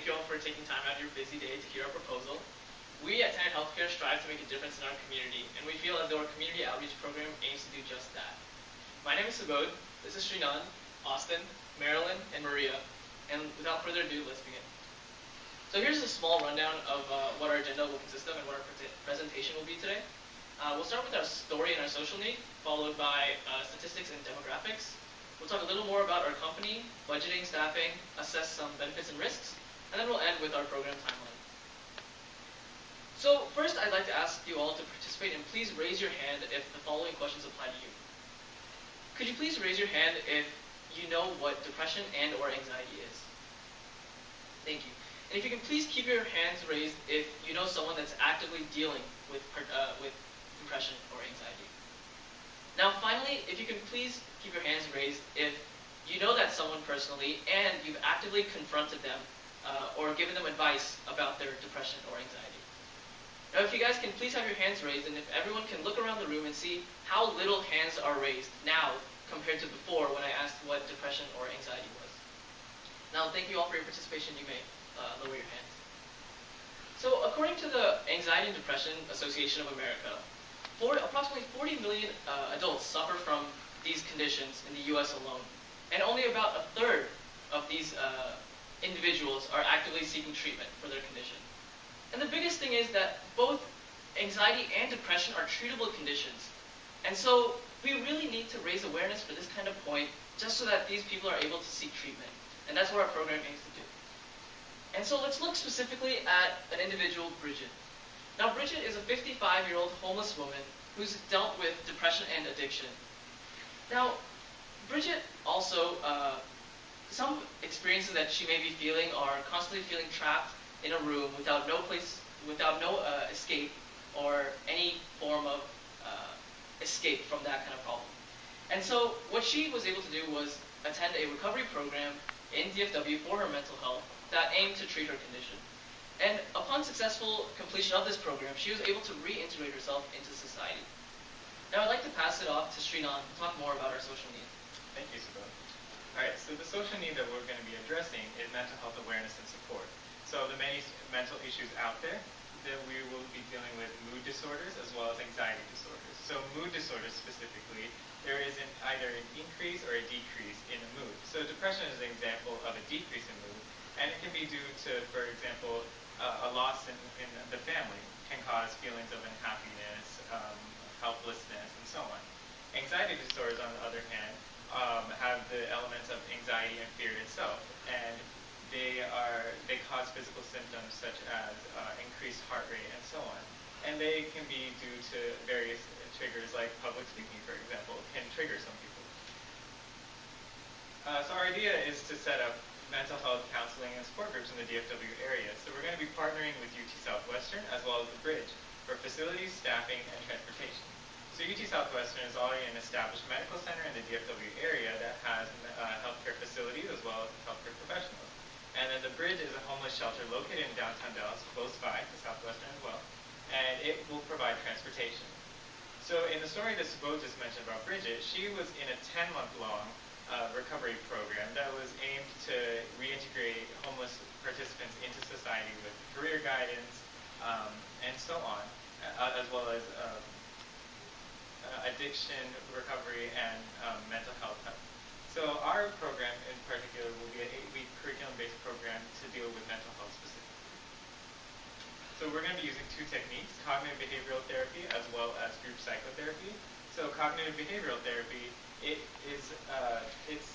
thank you all for taking time out of your busy day to hear our proposal. We at Tenet Healthcare strive to make a difference in our community, and we feel as though our community outreach program aims to do just that. My name is Subodh, this is Srinan, Austin, Marilyn, and Maria, and without further ado, let's begin. So here's a small rundown of what our agenda will consist of and what our presentation will be today. We'll start with our story and our social need, followed by statistics and demographics. We'll talk a little more about our company, budgeting, staffing, assess some benefits and risks, and then we'll end with our program timeline. So first, I'd like to ask you all to participate, and please raise your hand if the following questions apply to you. Could you please raise your hand if you know what depression and or anxiety is? Thank you. And if you can please keep your hands raised if you know someone that's actively dealing with depression or anxiety. Now finally, if you can please keep your hands raised if you know that someone personally and you've actively confronted them or given them advice about their depression or anxiety. Now if you guys can please have your hands raised, and if everyone can look around the room and see how little hands are raised now compared to before when I asked what depression or anxiety was. Now thank you all for your participation. You may lower your hands. So according to the Anxiety and Depression Association of America, approximately 40 million adults suffer from these conditions in the US alone. And only about a third of these individuals are actively seeking treatment for their condition. And the biggest thing is that both anxiety and depression are treatable conditions. And so we really need to raise awareness for this kind of point just so that these people are able to seek treatment. And that's what our program aims to do. And so let's look specifically at an individual, Bridget. Now, Bridget is a 55-year-old homeless woman who's dealt with depression and addiction. Now, Bridget also, some experiences that she may be feeling are constantly feeling trapped in a room without no escape or any form of escape from that kind of problem. And so what she was able to do was attend a recovery program in DFW for her mental health that aimed to treat her condition. And upon successful completion of this program, she was able to reintegrate herself into society. Now I'd like to pass it off to Srinan to talk more about our social need. Thank you, Subodh. Alright, so the social need that we're going to be addressing is mental health awareness and support. So the many mental issues out there, that we will be dealing with mood disorders as well as anxiety disorders. So mood disorders specifically, there is either an increase or a decrease in the mood. So depression is an example of a decrease in mood, and it can be due to, for example, a loss in the family can cause feelings of unhappiness, helplessness, and so on. Anxiety disorders, on the other hand, have the elements of anxiety and fear itself, and they cause physical symptoms such as increased heart rate and so on. And they can be due to various triggers, like public speaking, for example, can trigger some people. So our idea is to set up mental health counseling and support groups in the DFW area. So we're going to be partnering with UT Southwestern as well as the Bridge for facilities, staffing, and transportation. So UT Southwestern is already an established medical center in the DFW area that has healthcare facilities as well as healthcare professionals. And then the Bridge is a homeless shelter located in downtown Dallas, close by to Southwestern as well. And it will provide transportation. So in the story that Subodh just mentioned about Bridget, she was in a 10-month-long recovery program that was aimed to reintegrate homeless participants into society with career guidance and so on, as well as addiction recovery and mental health. So our program in particular will be an 8-week curriculum-based program to deal with mental health specifically. So we're going to be using 2 techniques, cognitive behavioral therapy as well as group psychotherapy. So cognitive behavioral therapy, its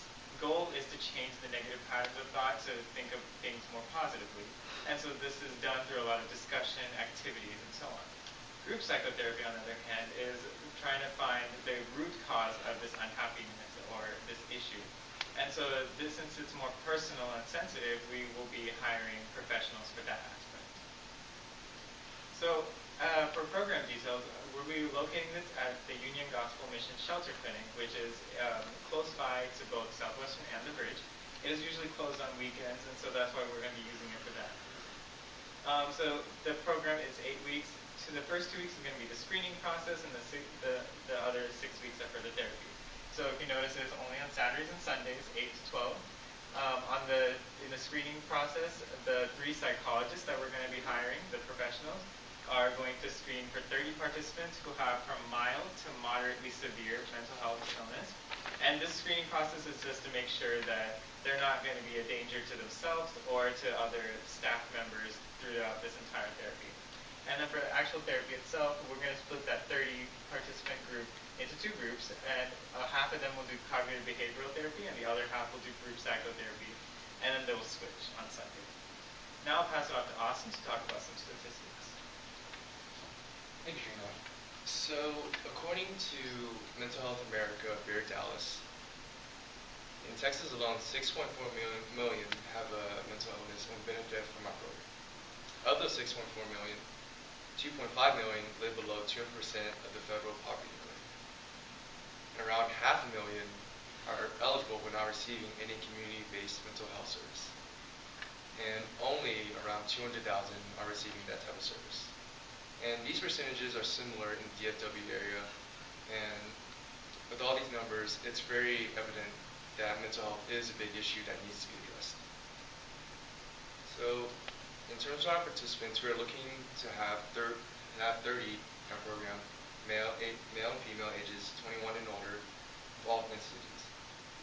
goal is to change the negative patterns of thought to think of things more positively. And so this is done through a lot of discussion, activities, and so on. Group psychotherapy, on the other hand, is trying to find the root cause of this unhappiness or this issue. And so since it's more personal and sensitive, we will be hiring professionals for that aspect. So for program details, we'll be locating this at the Union Gospel Mission Shelter Clinic, which is close by to both Southwestern and the Bridge. It is usually closed on weekends, and so that's why we're going to be using it for that. So the program is 8 weeks. So the first 2 weeks is going to be the screening process, and the other 6 weeks are for the therapy. So if you notice, it's only on Saturdays and Sundays, 8 to 12. In the screening process, the 3 psychologists that we're going to be hiring, the professionals, are going to screen for 30 participants who have from mild to moderately severe mental health illness. And this screening process is just to make sure that they're not going to be a danger to themselves or to other staff members throughout this entire therapy. And then for the actual therapy itself, we're going to split that 30 participant group into 2 groups, and half of them will do cognitive behavioral therapy and the other half will do group psychotherapy, and then they will switch on Sunday. Now I'll pass it off to Austin to talk about some statistics. Thank you, Trina. So, according to Mental Health America of Bear Dallas, in Texas alone, 6.4 million have a mental illness and benefit from our program. Of those 6.4 million, 2.5 million live below 2% of the federal poverty line. And around 500,000 are eligible but not receiving any community-based mental health service. And only around 200,000 are receiving that type of service. And these percentages are similar in the DFW area. And with all these numbers, it's very evident that mental health is a big issue that needs to be addressed. So, in terms of our participants, we are looking to have 30 in our program, male and female ages 21 and older, of all ethnicities.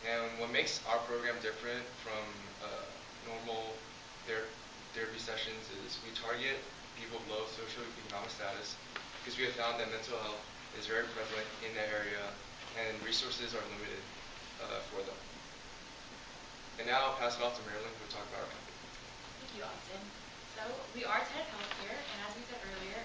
And what makes our program different from normal therapy sessions is we target people of low socioeconomic status because we have found that mental health is very prevalent in that area and resources are limited for them. And now I'll pass it off to Marilyn, who will talk about our company. Thank you, Austin. So we are Tenet Healthcare, and as we said earlier,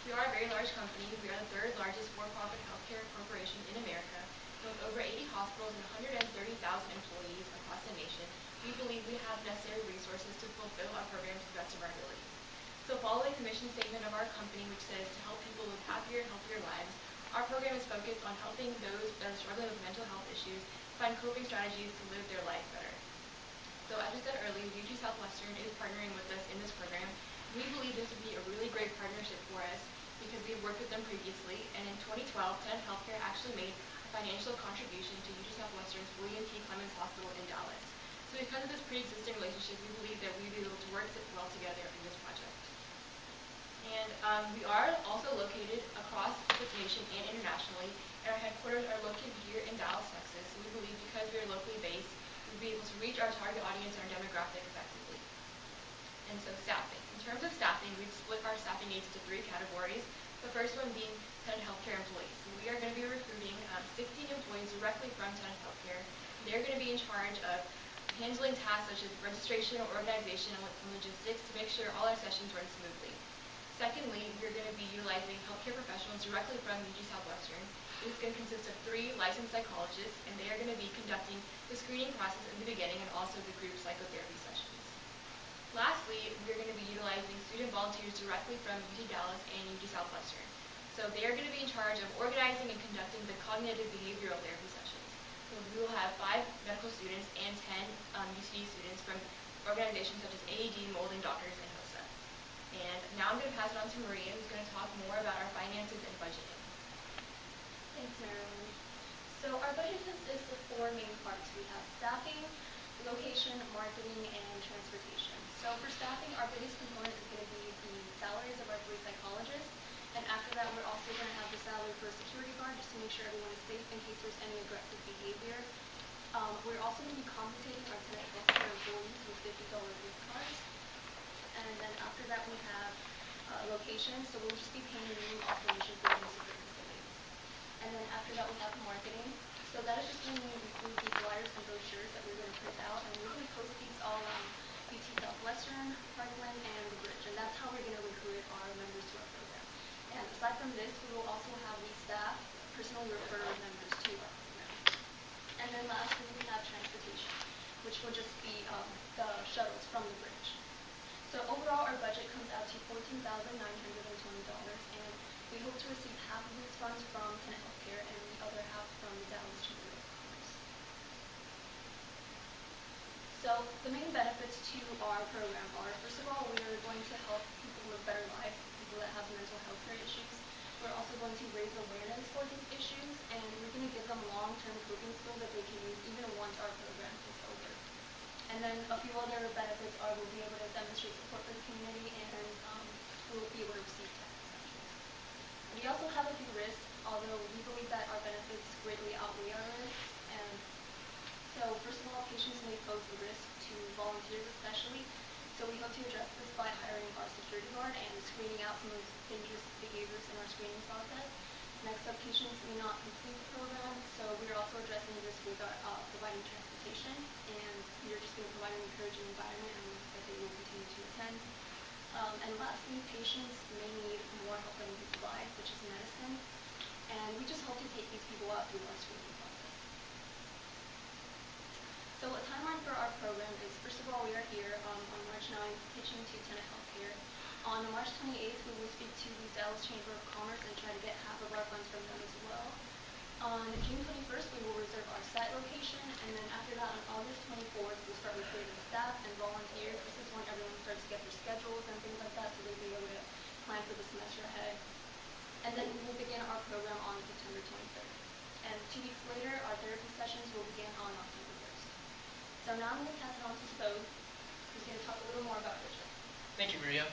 we are a very large company. We are the 3rd largest for-profit healthcare corporation in America. With over 80 hospitals and 130,000 employees across the nation, we believe we have necessary resources to fulfill our program to the best of our ability. So following the mission statement of our company, which says to help people live happier, healthier lives, our program is focused on helping those that are struggling with mental health issues find coping strategies to live their life better. So as we said earlier, UT Southwestern is partnering with us in this program. We believe this would be a really great partnership for us because we've worked with them previously, and in 2012, Tenet Healthcare actually made a financial contribution to UT Southwestern's William T. Clements Hospital in Dallas. So because of this pre-existing relationship, we believe that we'd be able to work well together in this project. And we are also located across the nation and internationally, and our headquarters are located here in Dallas, Texas. So we believe because we are locally based, we'll be able to reach our target audience and our demographic effectively. And so staffing. In terms of staffing, we've split our staffing needs into 3 categories. The first one being Tenet Healthcare employees. So we are going to be recruiting 16 employees directly from Tenet Healthcare. They're going to be in charge of handling tasks such as registration, organization, and logistics to make sure all our sessions run smoothly. Secondly, we're going to be utilizing healthcare professionals directly from UT Southwestern. This is going to consist of 3 licensed psychologists, and they are going to be conducting the screening process in the beginning and also the group psychotherapy sessions. Lastly, we're going to be utilizing student volunteers directly from UT Dallas and UT Southwestern. So they are going to be in charge of organizing and conducting the cognitive behavioral therapy sessions. So we will have 5 medical students and 10 UCD students from organizations such as AED, Molding Doctors, and HOSA. And now I'm going to pass it on to Maria, who's going to talk more about our finances and budgeting. Thanks, Marilyn. So our budget consists of 4 main parts. We have staffing, location, marketing, and transportation. So for staffing, our biggest component is going to be the salaries of our 3 psychologists. And after that, we're also going to have the salary for a security guard just to make sure everyone is safe in case there's any aggressive behavior. We're also going to be compensating our Tenet Healthcare employees with $50 gift cards. And then after that, we have location. So we'll just be paying the minimum operation for the use of the facilities. And then after that, we have marketing. So that is just going to include the flyers and brochures that we're going to print out. And we're going to post these all on UT Southwestern, Parkland, and the Bridge. And that's how we're going to recruit our members to our program. And aside from this, we will also have the staff personally refer members to our program. And then lastly, we have transportation, which will just be the shuttles from the Bridge. So overall, our budget comes out to $14,920, and we hope to receive half of these funds from Tenet Healthcare and the other half from the Dallas Chamber of Commerce. So the main benefits to our program are, first of all, we are going to help people live better lives, people that have mental health care issues. We're also going to raise awareness for these issues, and we're going to give them long-term coping skills that they can use even once our program is over. So we hope to address this by hiring our security guard and screening out some of the dangerous behaviors in our screening process. Next up, patients may not complete the program, so we are also addressing this with providing transportation, and we are just going to provide an encouraging environment and that they will continue to attend. And lastly, patients may need more help than we can provide, such as medicine, and we just hope to take these people out through our screening process. So a timeline for our program is, first of all, we are here on March 9th pitching to Tenet Healthcare. On March 28th, we will speak to the Dallas Chamber of Commerce and try to get half of our funds from them as well. On June 21st, we will reserve our site location, and then after that, on August 24th, we'll start recruiting staff and volunteers. This is when everyone starts to get their schedules and things like that, so they'll be able to plan for the semester ahead. And then we will begin our program on September 23rd. And 2 weeks later, our therapy sessions will begin on October 1st. So now I'm going to pass it on to Spode, who's going to talk a little more about Bridget. Thank you, Maria.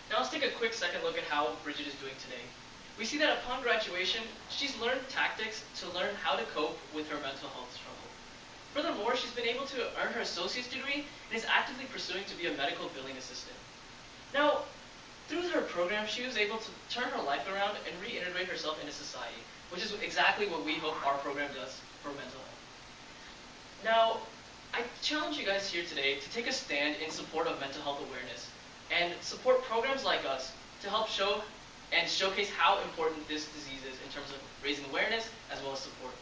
Now let's take a quick second look at how Bridget is doing today. We see that upon graduation, she's learned tactics to learn how to cope with her mental health struggle. Furthermore, she's been able to earn her associate's degree and is actively pursuing to be a medical billing assistant. Now, through her program, she was able to turn her life around and reintegrate herself into society, which is exactly what we hope our program does for mental health. Now, I challenge you guys here today to take a stand in support of mental health awareness and support programs like us to help show and showcase how important this disease is in terms of raising awareness as well as support.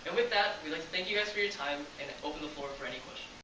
And with that, we'd like to thank you guys for your time and open the floor for any questions.